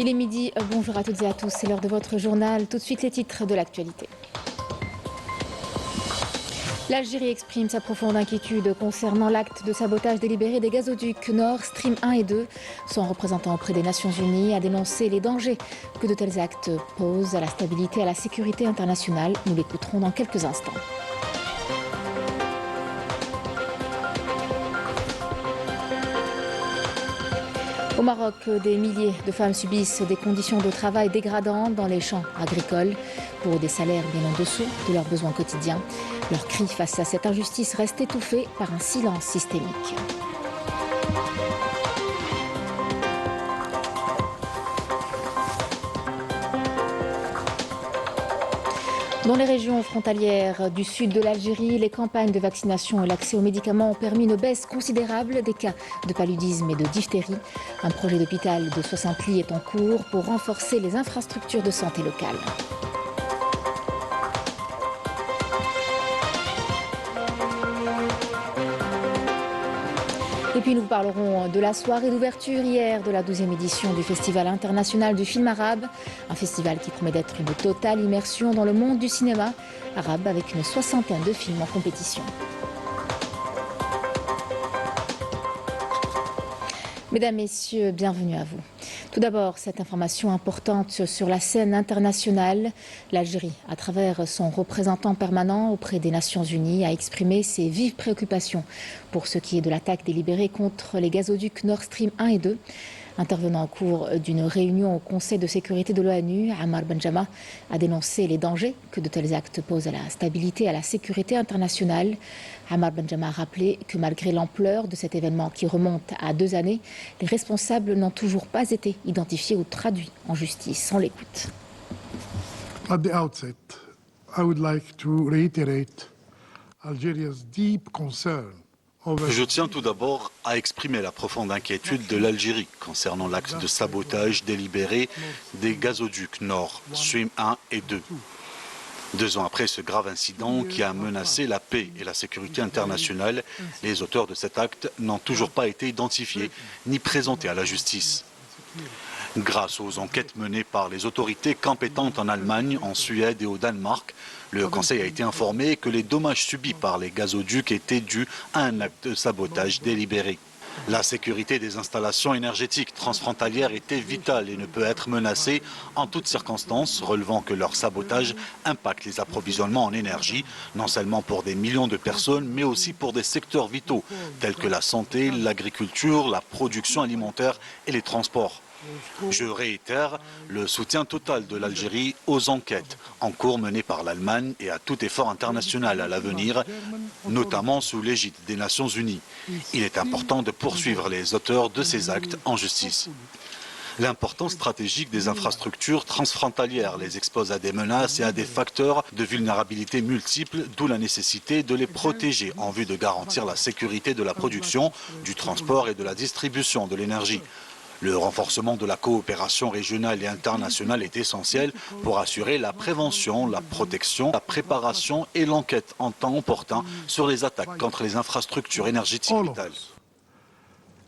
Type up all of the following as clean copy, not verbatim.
Il est midi, bonjour à toutes et à tous, c'est l'heure de votre journal. Tout de suite les titres de l'actualité. L'Algérie exprime sa profonde inquiétude concernant l'acte de sabotage délibéré des gazoducs Nord Stream 1 et 2. Son représentant auprès des Nations Unies a dénoncé les dangers que de tels actes posent à la stabilité et à la sécurité internationale. Nous l'écouterons dans quelques instants. Au Maroc, des milliers de femmes subissent des conditions de travail dégradantes dans les champs agricoles pour des salaires bien en dessous de leurs besoins quotidiens. Leur cri face à cette injustice reste étouffé par un silence systémique. Dans les régions frontalières du sud de l'Algérie, les campagnes de vaccination et l'accès aux médicaments ont permis une baisse considérable des cas de paludisme et de diphtérie. Un projet d'hôpital de 60 lits est en cours pour renforcer les infrastructures de santé locales. Et puis nous parlerons de la soirée d'ouverture hier de la 12e édition du Festival international du film arabe. Un festival qui promet d'être une totale immersion dans le monde du cinéma arabe avec une soixantaine de films en compétition. Mesdames, Messieurs, bienvenue à vous. Tout d'abord, cette information importante sur la scène internationale. L'Algérie, à travers son représentant permanent auprès des Nations Unies, a exprimé ses vives préoccupations pour ce qui est de l'attaque délibérée contre les gazoducs Nord Stream 1 et 2. Intervenant au cours d'une réunion au Conseil de sécurité de l'ONU, Ammar Benjama a dénoncé les dangers que de tels actes posent à la stabilité et à la sécurité internationale. Ammar Benjama a rappelé que malgré l'ampleur de cet événement qui remonte à 2 années, les responsables n'ont toujours pas été identifiés ou traduits en justice. On l'écoute. At the outset, I would like to reiterate Algeria's deep concern. Je tiens tout d'abord à exprimer la profonde inquiétude de l'Algérie concernant l'acte de sabotage délibéré des gazoducs Nord Stream 1 et 2. 2 ans après ce grave incident qui a menacé la paix et la sécurité internationale, les auteurs de cet acte n'ont toujours pas été identifiés ni présentés à la justice. Grâce aux enquêtes menées par les autorités compétentes en Allemagne, en Suède et au Danemark, le Conseil a été informé que les dommages subis par les gazoducs étaient dus à un acte de sabotage délibéré. La sécurité des installations énergétiques transfrontalières était vitale et ne peut être menacée en toutes circonstances, relevant que leur sabotage impacte les approvisionnements en énergie, non seulement pour des millions de personnes, mais aussi pour des secteurs vitaux, tels que la santé, l'agriculture, la production alimentaire et les transports. Je réitère le soutien total de l'Algérie aux enquêtes en cours menées par l'Allemagne et à tout effort international à l'avenir, notamment sous l'égide des Nations Unies. Il est important de poursuivre les auteurs de ces actes en justice. L'importance stratégique des infrastructures transfrontalières les expose à des menaces et à des facteurs de vulnérabilité multiples, d'où la nécessité de les protéger en vue de garantir la sécurité de la production, du transport et de la distribution de l'énergie. Le renforcement de la coopération régionale et internationale est essentiel pour assurer la prévention, la protection, la préparation et l'enquête en temps opportun sur les attaques contre les infrastructures énergétiques vitales.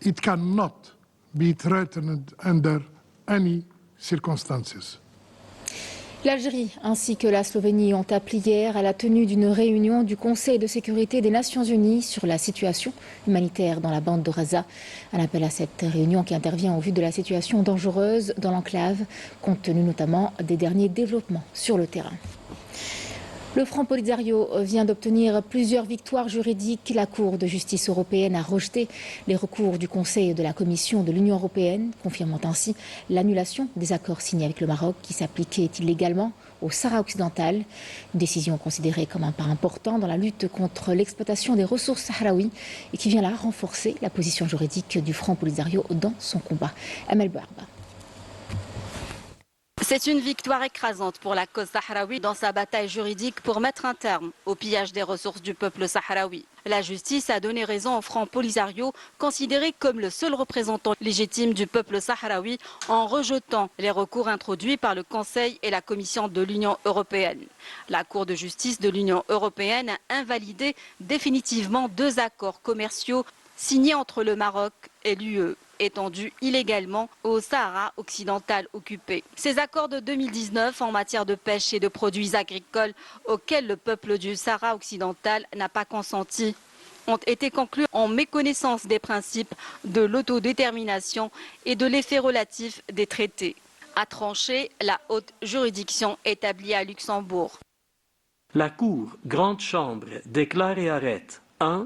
It cannot be threatened under any circumstances. L'Algérie ainsi que la Slovénie ont appelé hier à la tenue d'une réunion du Conseil de sécurité des Nations Unies sur la situation humanitaire dans la bande de Gaza. Un appel à cette réunion qui intervient au vu de la situation dangereuse dans l'enclave, compte tenu notamment des derniers développements sur le terrain. Le Front Polisario vient d'obtenir plusieurs victoires juridiques. La Cour de justice européenne a rejeté les recours du Conseil et de la Commission de l'Union européenne, confirmant ainsi l'annulation des accords signés avec le Maroc qui s'appliquaient illégalement au Sahara occidental. Une décision considérée comme un pas important dans la lutte contre l'exploitation des ressources sahraouies et qui vient là renforcer la position juridique du Front Polisario dans son combat. Amel Barba. C'est une victoire écrasante pour la cause sahraoui dans sa bataille juridique pour mettre un terme au pillage des ressources du peuple sahraoui. La justice a donné raison au Front Polisario, considéré comme le seul représentant légitime du peuple sahraoui, en rejetant les recours introduits par le Conseil et la Commission de l'Union européenne. La Cour de justice de l'Union européenne a invalidé définitivement 2 accords commerciaux signés entre le Maroc et l'UE. étendue illégalement au Sahara occidental occupé. Ces accords de 2019 en matière de pêche et de produits agricoles auxquels le peuple du Sahara occidental n'a pas consenti ont été conclus en méconnaissance des principes de l'autodétermination et de l'effet relatif des traités, a tranché la haute juridiction établie à Luxembourg. La Cour, grande chambre, déclare et arrête 1.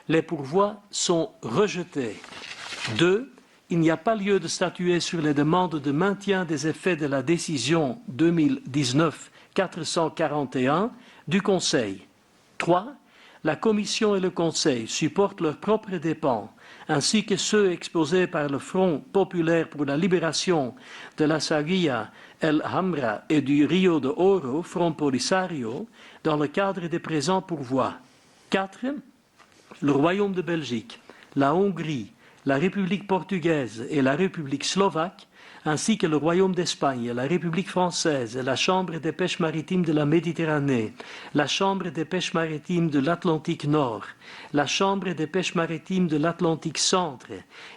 Les pourvois sont rejetés. 2. Il n'y a pas lieu de statuer sur les demandes de maintien des effets de la décision 2019-441 du Conseil. 3. La Commission et le Conseil supportent leurs propres dépens, ainsi que ceux exposés par le Front populaire pour la libération de la Sarguilla, El Hamra et du Rio de Oro, Front Polisario, dans le cadre des présents pourvois. 4. Le Royaume de Belgique, la Hongrie, la République portugaise et la République slovaque, ainsi que le Royaume d'Espagne, la République française, la Chambre des pêches maritimes de la Méditerranée, la Chambre des pêches maritimes de l'Atlantique Nord, la Chambre des pêches maritimes de l'Atlantique Centre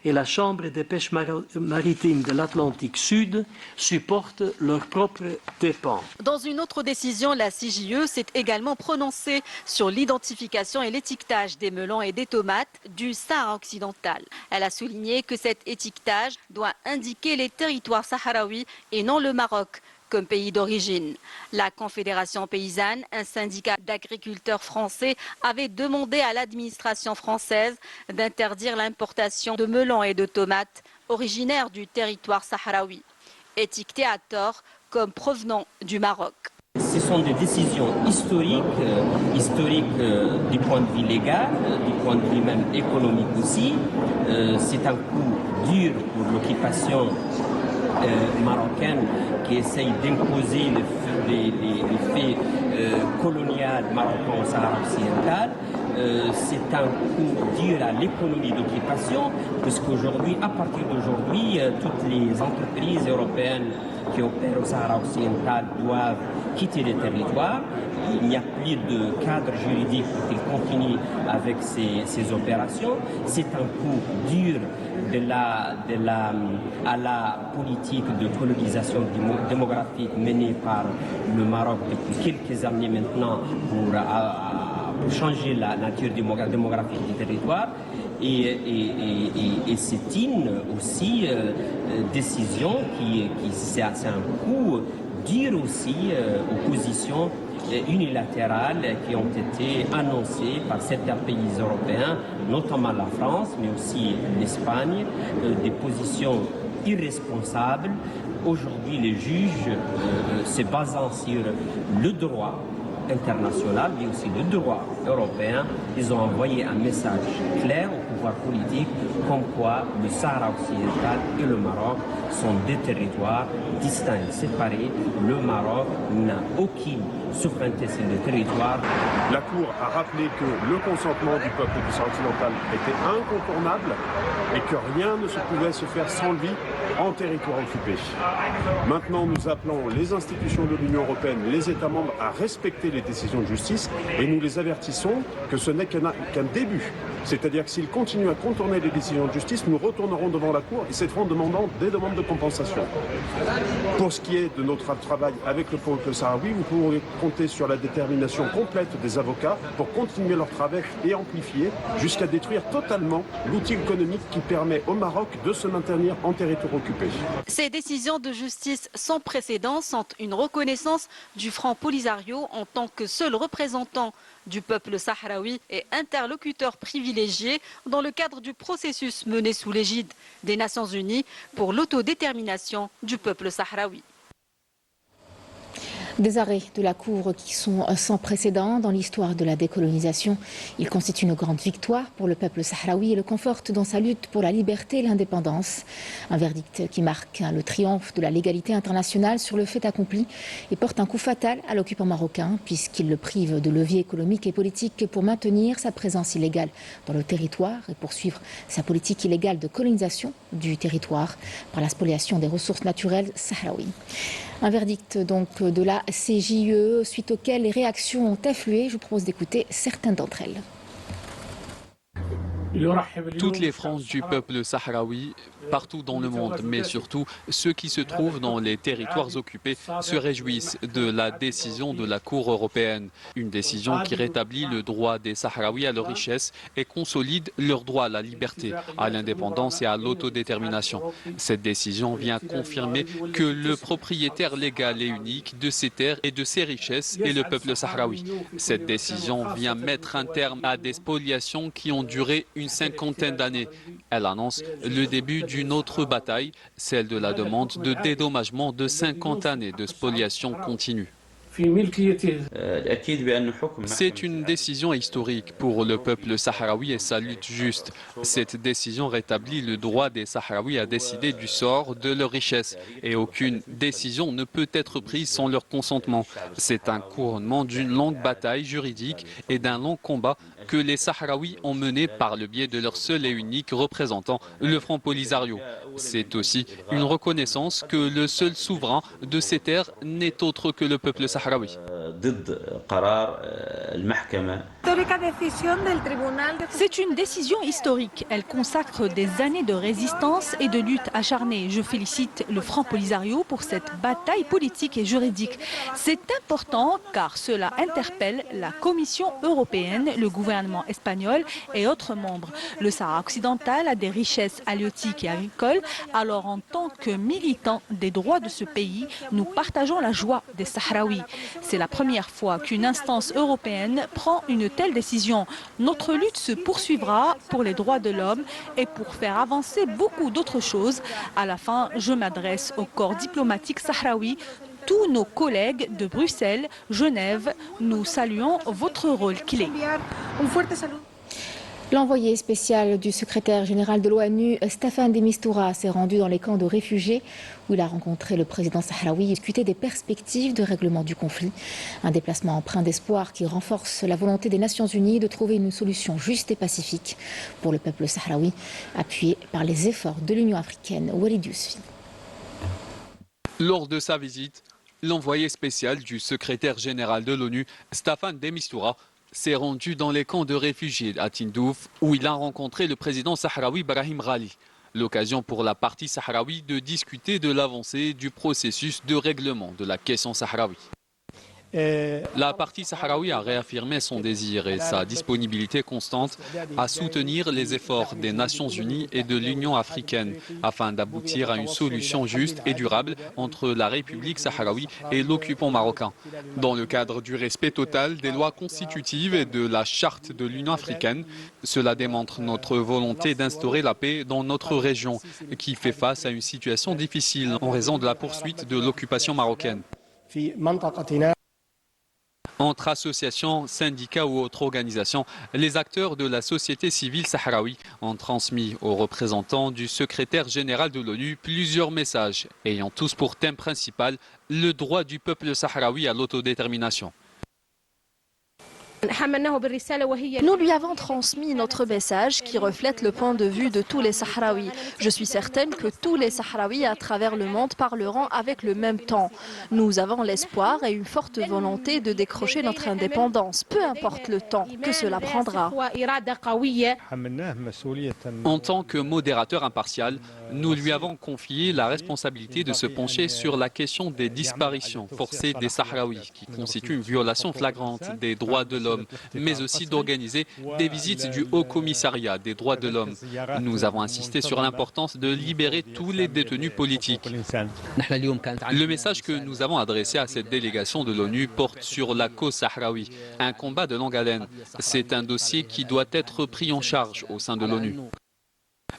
et la Chambre des pêches maritimes de l'Atlantique Sud supportent leurs propres dépens. Dans une autre décision, la CJE s'est également prononcée sur l'identification et l'étiquetage des melons et des tomates du Sahara occidental. Elle a souligné que cet étiquetage doit indiquer les territoires sahraouis et non le Maroc comme pays d'origine. La Confédération paysanne, un syndicat d'agriculteurs français, avait demandé à l'administration française d'interdire l'importation de melons et de tomates originaires du territoire sahraoui, étiquetés à tort comme provenant du Maroc. Ce sont des décisions historiques du point de vue légal, du point de vue même économique aussi. C'est un coup dur pour l'occupation marocaine qui essaye d'imposer les faits coloniaux marocains au Sahara occidental. C'est un coup dur à l'économie d'occupation, puisqu'aujourd'hui, à partir d'aujourd'hui, toutes les entreprises européennes qui opèrent au Sahara occidental doivent quitter les territoires. Il n'y a plus de cadre juridique pour qu'ils continuent avec ces opérations. C'est un coup dur à la politique de colonisation démographique menée par le Maroc depuis quelques années maintenant pour changer la nature démographique du territoire. Et c'est une aussi décision c'est un coup dur aussi aux positions unilatérales qui ont été annoncées par certains pays européens, notamment la France, mais aussi l'Espagne, des positions irresponsables. Aujourd'hui, les juges, se basant sur le droit international, mais aussi le droit européen, ils ont envoyé un message clair au pouvoir politique comme quoi le Sahara occidental et le Maroc sont des territoires distincts, séparés. Le Maroc n'a aucune souveraineté sur le territoire. La Cour a rappelé que le consentement du peuple du Sahara occidental était incontournable et que rien ne pouvait se faire sans lui en territoire occupé. Maintenant, nous appelons les institutions de l'Union européenne, les États membres à respecter les décisions de justice et nous les avertissons que ce n'est qu'un début. C'est-à-dire que s'ils continuent à contourner les décisions de justice, nous retournerons devant la Cour et cette fois en demandant des demandes de compensation. Pour ce qui est de notre travail avec le peuple sahraoui, vous pourrez compter sur la détermination complète des avocats pour continuer leur travail et amplifier jusqu'à détruire totalement l'outil économique qui permet au Maroc de se maintenir en territoire occupé. Ces décisions de justice sans précédent sont une reconnaissance du Front Polisario en tant que seul représentant du peuple sahraoui et interlocuteur privilégié dans le cadre du processus mené sous l'égide des Nations Unies pour l'autodétermination du peuple sahraoui. Des arrêts de la Cour qui sont sans précédent dans l'histoire de la décolonisation. Ils constituent une grande victoire pour le peuple sahraoui et le confortent dans sa lutte pour la liberté et l'indépendance. Un verdict qui marque le triomphe de la légalité internationale sur le fait accompli et porte un coup fatal à l'occupant marocain puisqu'il le prive de leviers économiques et politiques pour maintenir sa présence illégale dans le territoire et poursuivre sa politique illégale de colonisation du territoire par la spoliation des ressources naturelles sahraouies. Un verdict donc de la CJE, suite auquel les réactions ont afflué. Je vous propose d'écouter certaines d'entre elles. Toutes les franges du peuple sahraoui partout dans le monde, mais surtout ceux qui se trouvent dans les territoires occupés se réjouissent de la décision de la Cour européenne. Une décision qui rétablit le droit des Sahraouis à leur richesse et consolide leur droit à la liberté, à l'indépendance et à l'autodétermination. Cette décision vient confirmer que le propriétaire légal et unique de ces terres et de ces richesses est le peuple sahraoui. Cette décision vient mettre un terme à des spoliations qui ont duré une cinquantaine d'années. Elle annonce le début d'une autre bataille, celle de la demande de dédommagement de 50 années de spoliation continue. C'est une décision historique pour le peuple sahraoui et sa lutte juste. Cette décision rétablit le droit des Sahraouis à décider du sort de leurs richesses et aucune décision ne peut être prise sans leur consentement. C'est un couronnement d'une longue bataille juridique et d'un long combat que les Sahraouis ont mené par le biais de leur seul et unique représentant, le Front Polisario. C'est aussi une reconnaissance que le seul souverain de ces terres n'est autre que le peuple sahraoui. C'est une décision historique. Elle consacre des années de résistance et de lutte acharnée. Je félicite le Front Polisario pour cette bataille politique et juridique. C'est important car cela interpelle la Commission européenne, le gouvernement espagnol et autres membres. Le Sahara occidental a des richesses halieutiques et agricoles. Alors en tant que militants des droits de ce pays, nous partageons la joie des Sahraouis. C'est la première fois qu'une instance européenne prend une telle décision. Notre lutte se poursuivra pour les droits de l'homme et pour faire avancer beaucoup d'autres choses. À la fin, je m'adresse au corps diplomatique sahraoui. Tous nos collègues de Bruxelles, Genève, nous saluons votre rôle clé. L'envoyé spécial du secrétaire général de l'ONU, Staffan de Mistura, s'est rendu dans les camps de réfugiés où il a rencontré le président sahraoui et discuté des perspectives de règlement du conflit. Un déplacement empreint d'espoir qui renforce la volonté des Nations Unies de trouver une solution juste et pacifique pour le peuple sahraoui, appuyé par les efforts de l'Union africaine. Walid Yousfi. Lors de sa visite, l'envoyé spécial du secrétaire général de l'ONU, Staffan de Mistura, s'est rendu dans les camps de réfugiés à Tindouf où il a rencontré le président sahraoui Brahim Ghali. L'occasion pour la partie sahraoui de discuter de l'avancée du processus de règlement de la question sahraoui. La partie sahraoui a réaffirmé son désir et sa disponibilité constante à soutenir les efforts des Nations Unies et de l'Union africaine afin d'aboutir à une solution juste et durable entre la République sahraoui et l'occupant marocain. Dans le cadre du respect total des lois constitutives et de la charte de l'Union africaine, cela démontre notre volonté d'instaurer la paix dans notre région qui fait face à une situation difficile en raison de la poursuite de l'occupation marocaine. Entre associations, syndicats ou autres organisations, les acteurs de la société civile sahraoui ont transmis aux représentants du secrétaire général de l'ONU plusieurs messages ayant tous pour thème principal le droit du peuple sahraoui à l'autodétermination. Nous lui avons transmis notre message qui reflète le point de vue de tous les Sahraouis. Je suis certaine que tous les Sahraouis à travers le monde parleront avec le même temps. Nous avons l'espoir et une forte volonté de décrocher notre indépendance, peu importe le temps que cela prendra. En tant que modérateur impartial, nous lui avons confié la responsabilité de se pencher sur la question des disparitions forcées des Sahraouis, qui constitue une violation flagrante des droits de l'homme, mais aussi d'organiser des visites du Haut-Commissariat des droits de l'homme. Nous avons insisté sur l'importance de libérer tous les détenus politiques. Le message que nous avons adressé à cette délégation de l'ONU porte sur la cause sahraoui, un combat de longue haleine. C'est un dossier qui doit être pris en charge au sein de l'ONU.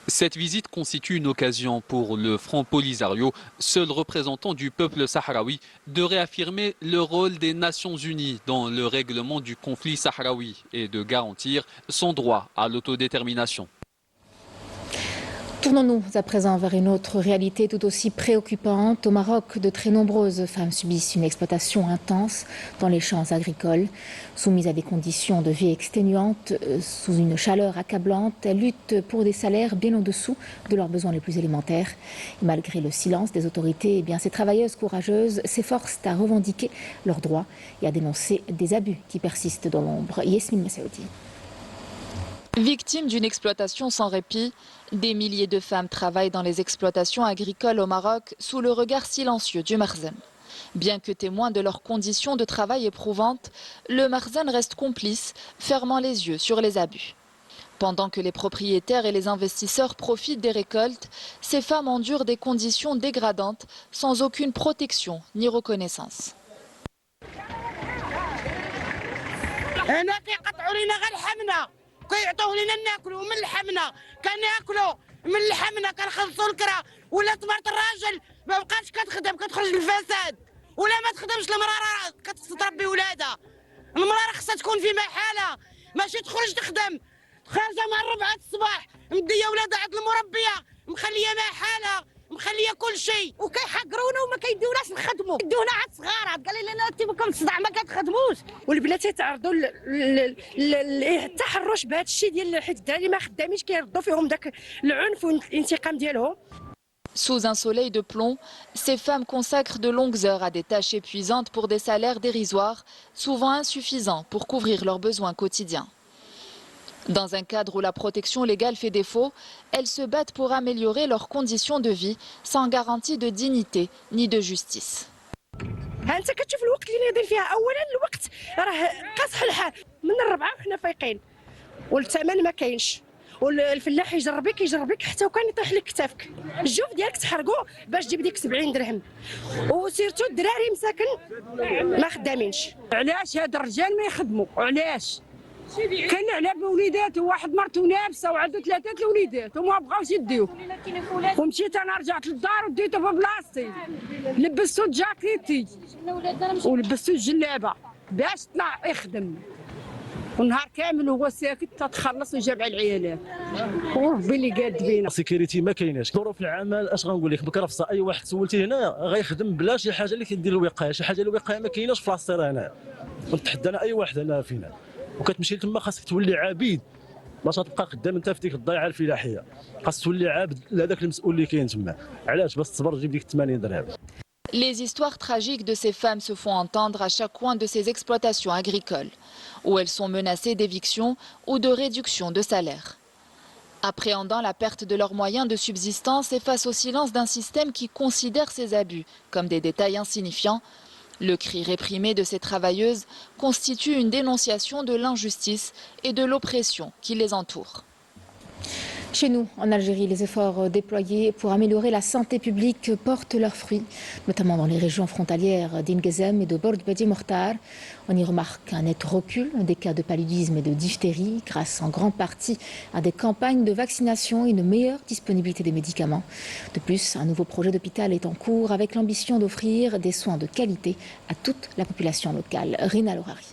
Cette visite constitue une occasion pour le Front Polisario, seul représentant du peuple sahraoui, de réaffirmer le rôle des Nations Unies dans le règlement du conflit sahraoui et de garantir son droit à l'autodétermination. Tournons-nous à présent vers une autre réalité tout aussi préoccupante. Au Maroc, de très nombreuses femmes subissent une exploitation intense dans les champs agricoles. Soumises à des conditions de vie exténuantes, sous une chaleur accablante, elles luttent pour des salaires bien en dessous de leurs besoins les plus élémentaires. Et malgré le silence des autorités, ces travailleuses courageuses s'efforcent à revendiquer leurs droits et à dénoncer des abus qui persistent dans l'ombre. Yasmine Massaoudi. Victimes d'une exploitation sans répit, des milliers de femmes travaillent dans les exploitations agricoles au Maroc sous le regard silencieux du Marzen. Bien que témoin de leurs conditions de travail éprouvantes, le Marzen reste complice, fermant les yeux sur les abus. Pendant que les propriétaires et les investisseurs profitent des récoltes, ces femmes endurent des conditions dégradantes sans aucune protection ni reconnaissance. كيعطوه لنا ناكلوا من لحمنا كناكلوا من لحمنا كنخلصوا الكرا ولا تمرت الراجل ما بقاش كتخدم كتخرج للفساد ولا ما تخدمش المراه كتربي ولادها المراه خصها تكون في محلها ماشي تخرج تخدم خارجه مع 4 الصباح مديه ولادها عند المربيه مخليه محلها مخليه كل شيء وكيحقرونا وما كيديوناش نخدموا يديونا عاد صغار قال لنا انت بكم الصداع ما كتخدموش والبنات تيتعرضوا للتحرش بهذا الشيء ديال حيت الدراري ما خدامينش كيردوا فيهم داك العنف والانتقام ديالهم. Sous un soleil de plomb, ces femmes consacrent de longues heures à des tâches épuisantes pour des salaires dérisoires, souvent insuffisants pour couvrir leurs besoins quotidiens. Dans un cadre où la protection légale fait défaut, elles se battent pour améliorer leurs conditions de vie sans garantie de dignité ni de justice. انت كتشوف الوقت اللي ناضي فيها اولا الوقت راه قاصح الحال من 4 وحنا فايقين والثمن ما كاينش والفلاح يجربك حتى وكان يطيح لك كتافك الجوف ديالك تحرقوا باش تجيب ديك 70 درهم وسيرتو الدراري مساكن ما خدامينش. علاش هاد الرجال ما يخدموا علاش كان على بوليدات وواحد مرته نابسه وعنده 3 الوليدات وما بغاوش يديوه ومشيت انا رجعت للدار وديته في بلاصتي لبستو جاكيتي ولبستو الجلابه باش طلع يخدم ونهار كامل وهو ساكت تتخلص وجاب على العيالات وربي اللي قاد بينا. سيكوريتي ما كايناش، ظروف العمل اش غنقول لك بكرفصه اي واحد سولتيه هنا غيخدم بلا شي حاجه اللي كدير الوقايه، شي حاجه الوقايه ما كايناش في لاصير هنا. ونتحدانا اي واحد هنا فينا وكتمشي تما خاصك تولي عبيد باش تبقى خدام انت في ديك الضيعه الفلاحيه، خاصك تولي عابد لهذاك المسؤول اللي كاين تما. علاش؟ باش تصبر تجيب ديك 80 درهم. Les histoires tragiques de ces femmes se font entendre à chaque coin de ces exploitations agricoles, où elles sont menacées d'éviction ou de réduction de salaire. Appréhendant la perte de leurs moyens de subsistance et face au silence d'un système qui considère ces abus comme des détails insignifiants, le cri réprimé de ces travailleuses constitue une dénonciation de l'injustice et de l'oppression qui les entoure. Chez nous, en Algérie, les efforts déployés pour améliorer la santé publique portent leurs fruits, notamment dans les régions frontalières d'Ingezem et de Bord Bedi Mortar. On y remarque un net recul des cas de paludisme et de diphtérie, grâce en grande partie à des campagnes de vaccination et une meilleure disponibilité des médicaments. De plus, un nouveau projet d'hôpital est en cours avec l'ambition d'offrir des soins de qualité à toute la population locale. Rina Lohari.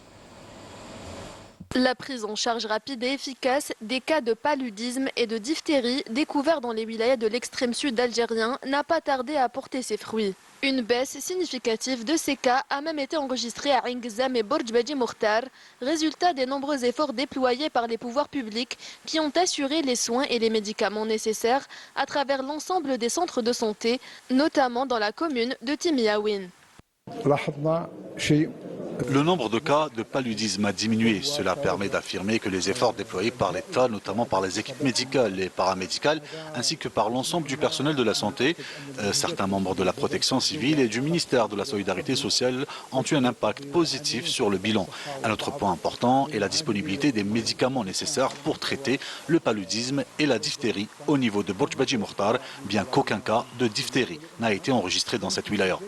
La prise en charge rapide et efficace des cas de paludisme et de diphtérie découverts dans les wilayas de l'extrême sud algérien n'a pas tardé à porter ses fruits. Une baisse significative de ces cas a même été enregistrée à Ingezem et Bord Bedi Mortar, résultat des nombreux efforts déployés par les pouvoirs publics qui ont assuré les soins et les médicaments nécessaires à travers l'ensemble des centres de santé, notamment dans la commune de Timiaouine. Le nombre de cas de paludisme a diminué. Cela permet d'affirmer que les efforts déployés par l'État, notamment par les équipes médicales et paramédicales, ainsi que par l'ensemble du personnel de la santé, certains membres de la protection civile et du ministère de la Solidarité sociale ont eu un impact positif sur le bilan. Un autre point important est la disponibilité des médicaments nécessaires pour traiter le paludisme et la diphtérie au niveau de Bord Bedi Mortar, bien qu'aucun cas de diphtérie n'a été enregistré dans cette wilaya.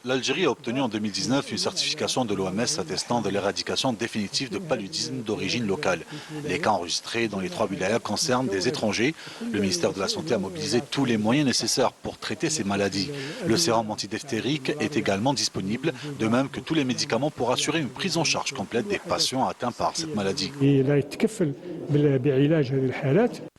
L'Algérie a obtenu en 2019 une certification de l'OMS attestant de l'éradication définitive de paludisme d'origine locale. Les cas enregistrés dans les 3 wilayas concernent des étrangers. Le ministère de la Santé a mobilisé tous les moyens nécessaires pour traiter ces maladies. Le sérum antidiphtérique est également disponible, de même que tous les médicaments pour assurer une prise en charge complète des patients atteints par cette maladie.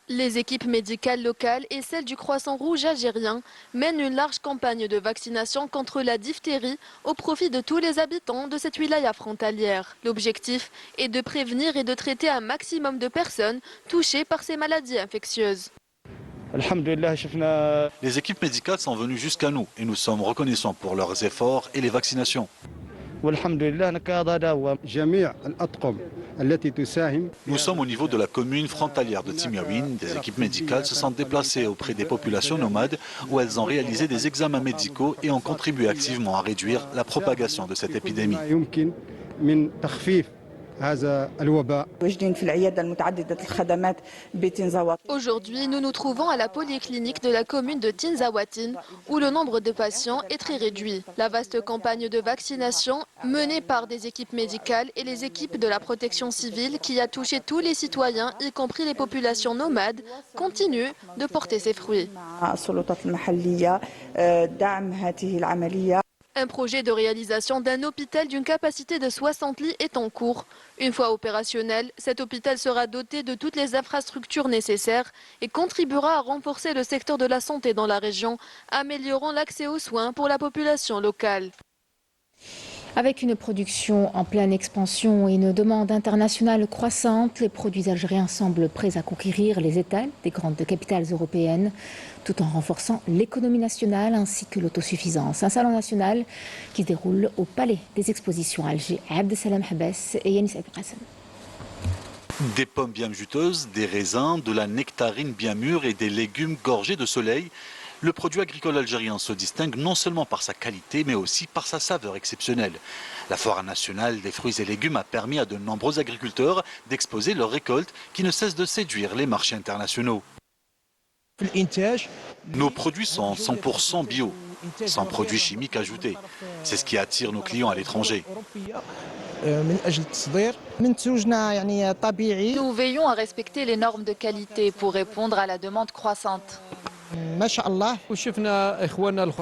Les équipes médicales locales et celles du Croissant Rouge algérien mènent une large campagne de vaccination contre la diphtérie au profit de tous les habitants de cette wilaya frontalière. L'objectif est de prévenir et de traiter un maximum de personnes touchées par ces maladies infectieuses. Les équipes médicales sont venues jusqu'à nous et nous sommes reconnaissants pour leurs efforts et les vaccinations. Nous sommes au niveau de la commune frontalière de Timiaouine. Des équipes médicales se sont déplacées auprès des populations nomades où elles ont réalisé des examens médicaux et ont contribué activement à réduire la propagation de cette épidémie. Aujourd'hui, nous nous trouvons à la polyclinique de la commune de Tinzaouatine, où le nombre de patients est très réduit. La vaste campagne de vaccination menée par des équipes médicales et les équipes de la protection civile qui a touché tous les citoyens, y compris les populations nomades, continue de porter ses fruits. Un projet de réalisation d'un hôpital d'une capacité de 60 lits est en cours. Une fois opérationnel, cet hôpital sera doté de toutes les infrastructures nécessaires et contribuera à renforcer le secteur de la santé dans la région, améliorant l'accès aux soins pour la population locale. Avec une production en pleine expansion et une demande internationale croissante, les produits algériens semblent prêts à conquérir les étals des grandes capitales européennes, tout en renforçant l'économie nationale ainsi que l'autosuffisance. Un salon national qui se déroule au Palais des Expositions à Alger. Abdesalam Habès et Yanis Abdelkassem. Des pommes bien juteuses, des raisins, de la nectarine bien mûre et des légumes gorgés de soleil. Le produit agricole algérien se distingue non seulement par sa qualité, mais aussi par sa saveur exceptionnelle. La Foire nationale des fruits et légumes a permis à de nombreux agriculteurs d'exposer leurs récoltes qui ne cessent de séduire les marchés internationaux. Nos produits sont 100% bio, sans produits chimiques ajoutés. C'est ce qui attire nos clients à l'étranger. Nous veillons à respecter les normes de qualité pour répondre à la demande croissante.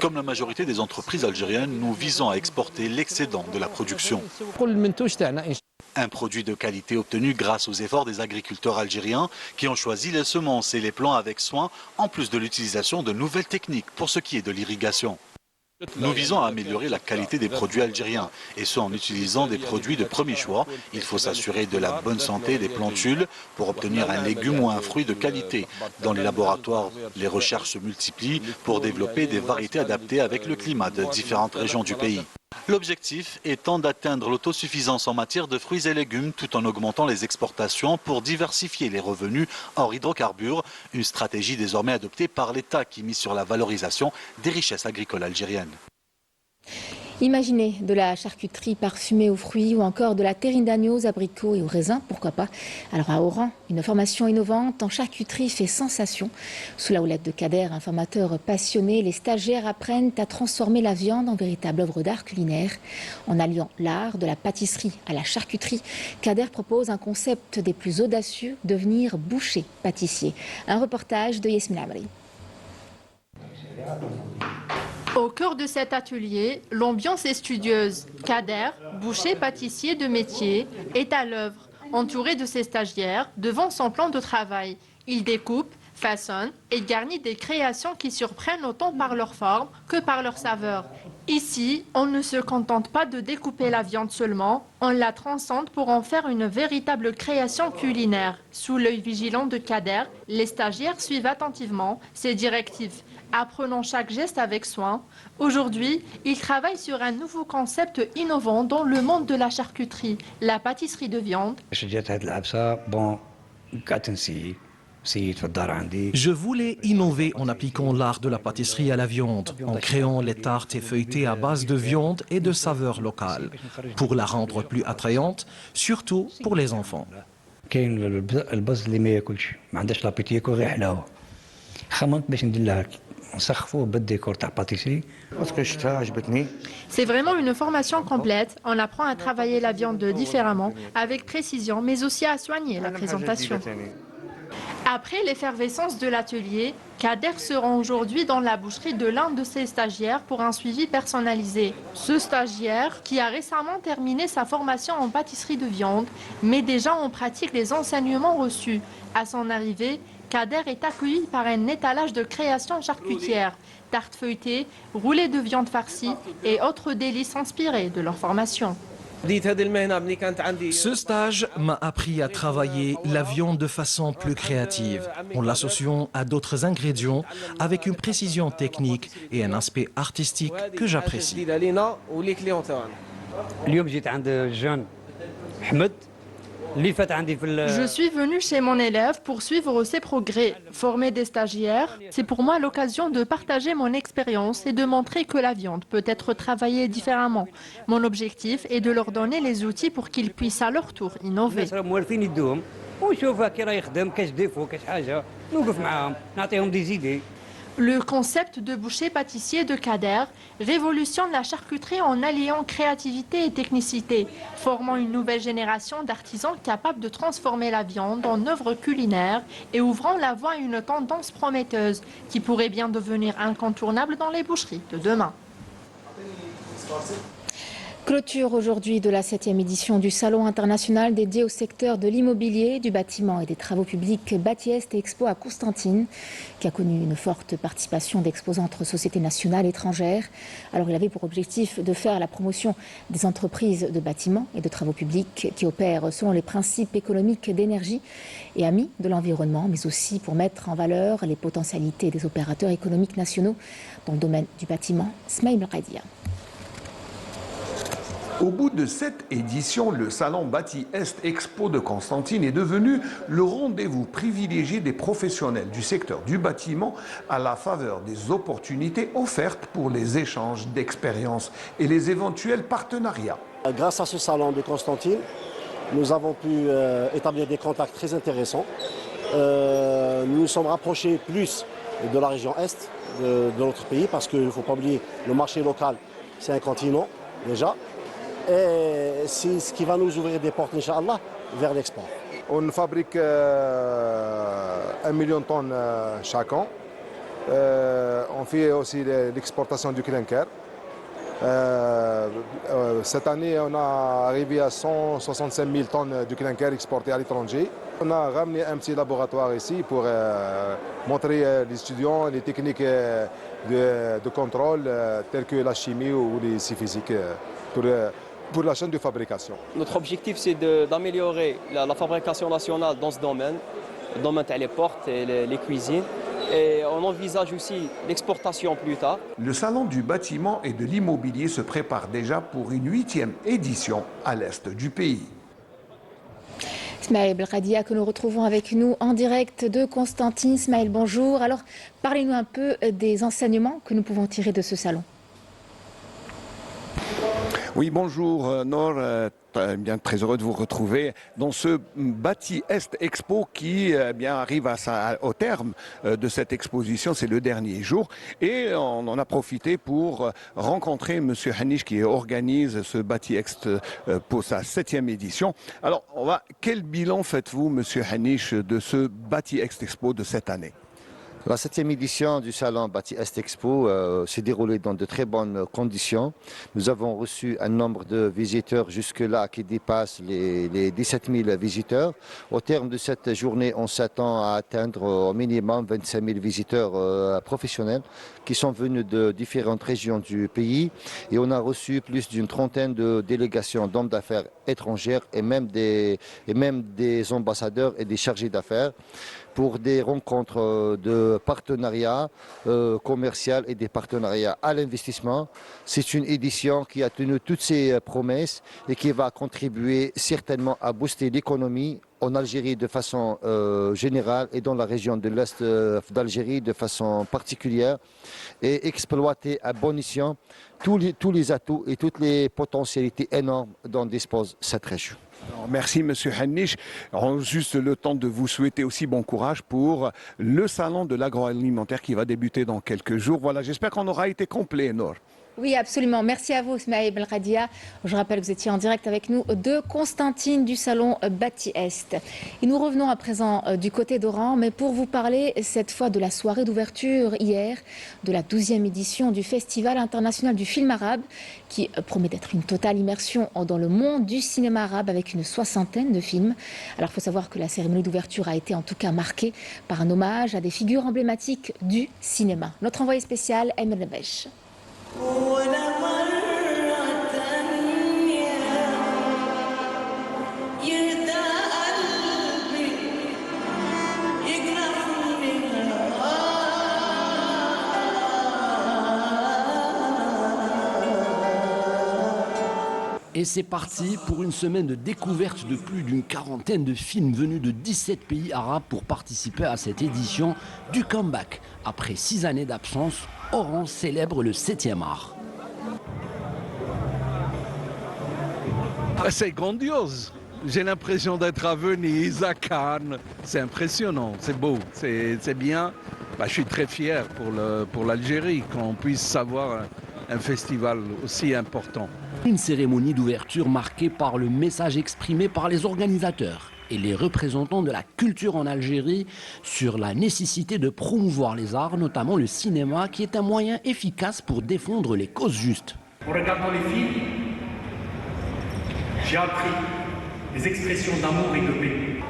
Comme la majorité des entreprises algériennes, nous visons à exporter l'excédent de la production. Un produit de qualité obtenu grâce aux efforts des agriculteurs algériens qui ont choisi les semences et les plants avec soin, en plus de l'utilisation de nouvelles techniques pour ce qui est de l'irrigation. Nous visons à améliorer la qualité des produits algériens, et ce en utilisant des produits de premier choix. Il faut s'assurer de la bonne santé des plantules pour obtenir un légume ou un fruit de qualité. Dans les laboratoires, les recherches se multiplient pour développer des variétés adaptées avec le climat de différentes régions du pays. L'objectif étant d'atteindre l'autosuffisance en matière de fruits et légumes tout en augmentant les exportations pour diversifier les revenus hors hydrocarbures, une stratégie désormais adoptée par l'État qui mise sur la valorisation des richesses agricoles algériennes. Imaginez de la charcuterie parfumée aux fruits ou encore de la terrine d'agneau aux abricots et aux raisins, pourquoi pas. Alors à Oran, une formation innovante en charcuterie fait sensation. Sous la houlette de Kader, un formateur passionné, les stagiaires apprennent à transformer la viande en véritable œuvre d'art culinaire. En alliant l'art de la pâtisserie à la charcuterie, Kader propose un concept des plus audacieux, devenir boucher-pâtissier. Un reportage de Yasmine Amri. Au cœur de cet atelier, l'ambiance est studieuse. Kader, boucher-pâtissier de métier, est à l'œuvre, entouré de ses stagiaires, devant son plan de travail. Il découpe, façonne et garnit des créations qui surprennent autant par leur forme que par leur saveur. Ici, on ne se contente pas de découper la viande seulement, on la transcende pour en faire une véritable création culinaire. Sous l'œil vigilant de Kader, les stagiaires suivent attentivement ses directives, apprenant chaque geste avec soin. Aujourd'hui, il travaille sur un nouveau concept innovant dans le monde de la charcuterie, la pâtisserie de viande. Je voulais innover en appliquant l'art de la pâtisserie à la viande, en créant les tartes et feuilletées à base de viande et de saveurs locales, pour la rendre plus attrayante, surtout pour les enfants. C'est vraiment une formation complète. On apprend à travailler la viande différemment, avec précision, mais aussi à soigner la présentation. Après l'effervescence de l'atelier, Kader se rend aujourd'hui dans la boucherie de l'un de ses stagiaires pour un suivi personnalisé. Ce stagiaire, qui a récemment terminé sa formation en pâtisserie de viande, met déjà en pratique les enseignements reçus. À son arrivée, Kader est accueilli par un étalage de créations charcutières, tartes feuilletées, roulés de viande farcie et autres délices inspirés de leur formation. Ce stage m'a appris à travailler la viande de façon plus créative, en l'associant à d'autres ingrédients avec une précision technique et un aspect artistique que j'apprécie. Je suis venu chez mon élève pour suivre ses progrès. Former des stagiaires, c'est pour moi l'occasion de partager mon expérience et de montrer que la viande peut être travaillée différemment. Mon objectif est de leur donner les outils pour qu'ils puissent à leur tour innover. Le concept de boucher-pâtissier de Kader révolutionne la charcuterie en alliant créativité et technicité, formant une nouvelle génération d'artisans capables de transformer la viande en œuvre culinaire et ouvrant la voie à une tendance prometteuse qui pourrait bien devenir incontournable dans les boucheries de demain. Clôture aujourd'hui de la 7e édition du Salon international dédié au secteur de l'immobilier, du bâtiment et des travaux publics Bati-Est Expo à Constantine, qui a connu une forte participation d'exposants entre sociétés nationales et étrangères. Alors il avait pour objectif de faire la promotion des entreprises de bâtiments et de travaux publics qui opèrent selon les principes économiques d'énergie et amis de l'environnement, mais aussi pour mettre en valeur les potentialités des opérateurs économiques nationaux dans le domaine du bâtiment. Smaïl Belkhadia. Au bout de cette édition, le salon Bati-Est Expo de Constantine est devenu le rendez-vous privilégié des professionnels du secteur du bâtiment à la faveur des opportunités offertes pour les échanges d'expériences et les éventuels partenariats. Grâce à ce salon de Constantine, nous avons pu établir des contacts très intéressants. Nous nous sommes rapprochés plus de la région Est de notre pays parce qu'il ne faut pas oublier le marché local, c'est un continent déjà. Et c'est ce qui va nous ouvrir des portes, Inch'Allah, vers l'export. On fabrique 1 million de tonnes chaque an. On fait aussi l'exportation du clinker. Cette année, on a arrivé à 165 000 tonnes de clinker exporté à l'étranger. On a ramené un petit laboratoire ici pour montrer les étudiants les techniques de contrôle telles que la chimie ou les physiques pour la chaîne de fabrication. Notre objectif, c'est d'améliorer la fabrication nationale dans ce domaine, le domaine des portes et les cuisines. Et on envisage aussi l'exportation plus tard. Le salon du bâtiment et de l'immobilier se prépare déjà pour une 8e édition à l'est du pays. Smaïl Belkhadia que nous retrouvons avec nous en direct de Constantine. Smaïl, bonjour. Alors, parlez-nous un peu des enseignements que nous pouvons tirer de ce salon. Oui, bonjour Nor, bien très heureux de vous retrouver dans ce Bati-Est Expo qui bien arrive au terme de cette exposition, c'est le dernier jour et on en a profité pour rencontrer Monsieur Hanish qui organise ce Bati-Est pour sa 7e édition. Alors, quel bilan faites-vous Monsieur Hanish de ce Bati-Est Expo de cette année ? La 7e édition du salon Bati-Est Expo s'est déroulée dans de très bonnes conditions. Nous avons reçu un nombre de visiteurs jusque-là qui dépasse les 17 000 visiteurs. Au terme de cette journée, on s'attend à atteindre au minimum 25 000 visiteurs professionnels qui sont venus de différentes régions du pays. Et on a reçu plus d'une trentaine de délégations d'hommes d'affaires étrangères et même des ambassadeurs et des chargés d'affaires pour des rencontres de partenariats commerciaux et des partenariats à l'investissement. C'est une édition qui a tenu toutes ses promesses et qui va contribuer certainement à booster l'économie en Algérie de façon générale et dans la région de l'Est d'Algérie de façon particulière et exploiter à bon escient tous les atouts et toutes les potentialités énormes dont dispose cette région. Merci Monsieur Hanish. Juste le temps de vous souhaiter aussi bon courage pour le salon de l'agroalimentaire qui va débuter dans quelques jours. Voilà, j'espère qu'on aura été complet, Nor. Oui, absolument. Merci à vous, Smaïl Belkhadia. Je rappelle que vous étiez en direct avec nous de Constantine du salon Bati-Est. Et nous revenons à présent du côté d'Oran, mais pour vous parler cette fois de la soirée d'ouverture hier de la 12e édition du Festival international du film arabe qui promet d'être une totale immersion dans le monde du cinéma arabe avec une 60aine de films. Alors, il faut savoir que la cérémonie d'ouverture a été en tout cas marquée par un hommage à des figures emblématiques du cinéma. Notre envoyé spécial, Emir Nebesh. Et c'est parti pour une semaine de découverte de plus d'une quarantaine de films venus de 17 pays arabes pour participer à cette édition du comeback. Après 6 années d'absence, Oran célèbre le 7e art. C'est grandiose. J'ai l'impression d'être à Venise, à Cannes. C'est impressionnant, c'est beau, c'est bien. Je suis très fier pour l'Algérie qu'on puisse avoir un festival aussi important. Une cérémonie d'ouverture marquée par le message exprimé par les organisateurs et les représentants de la culture en Algérie sur la nécessité de promouvoir les arts, notamment le cinéma, qui est un moyen efficace pour défendre les causes justes. En regardant les films, j'ai appris des expressions d'amour et de paix.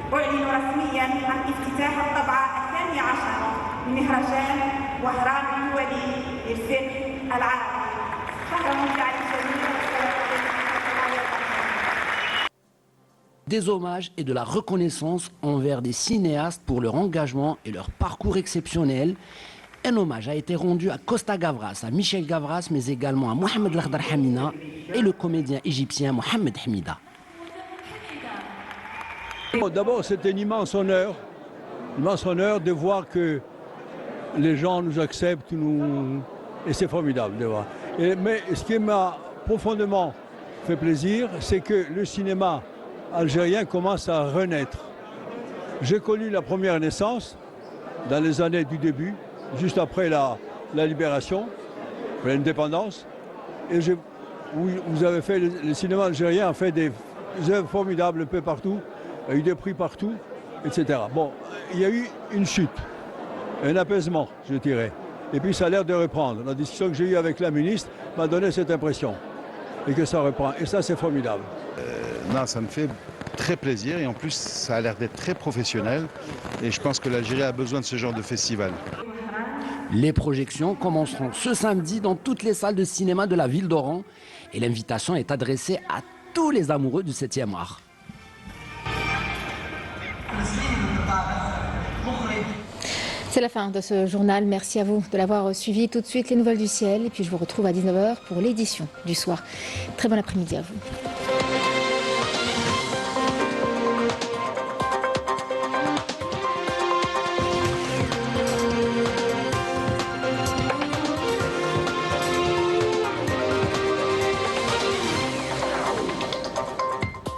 Des hommages et de la reconnaissance envers des cinéastes pour leur engagement et leur parcours exceptionnel. Un hommage a été rendu à Costa Gavras, à Michel Gavras, mais également à Mohamed Lakhdar Hamina et le comédien égyptien Mohamed Hamida. D'abord, c'est un immense honneur de voir que les gens nous acceptent, et c'est formidable de voir. Mais ce qui m'a profondément fait plaisir, c'est que le cinéma algérien commence à renaître. J'ai connu la première naissance dans les années du début, juste après la libération, l'indépendance. Et vous avez fait, le cinéma algérien a fait des œuvres formidables un peu partout, il y a eu des prix partout, etc. Bon, il y a eu une chute, un apaisement, je dirais. Et puis ça a l'air de reprendre. La discussion que j'ai eue avec la ministre m'a donné cette impression. Et que ça reprend. Et ça, c'est formidable. Non, ça me fait très plaisir. Et en plus, ça a l'air d'être très professionnel. Et je pense que l'Algérie a besoin de ce genre de festival. Les projections commenceront ce samedi dans toutes les salles de cinéma de la ville d'Oran. Et l'invitation est adressée à tous les amoureux du 7e art. C'est la fin de ce journal. Merci à vous de l'avoir suivi. Tout de suite, les nouvelles du ciel. Et puis, je vous retrouve à 19h pour l'édition du soir. Très bon après-midi à vous.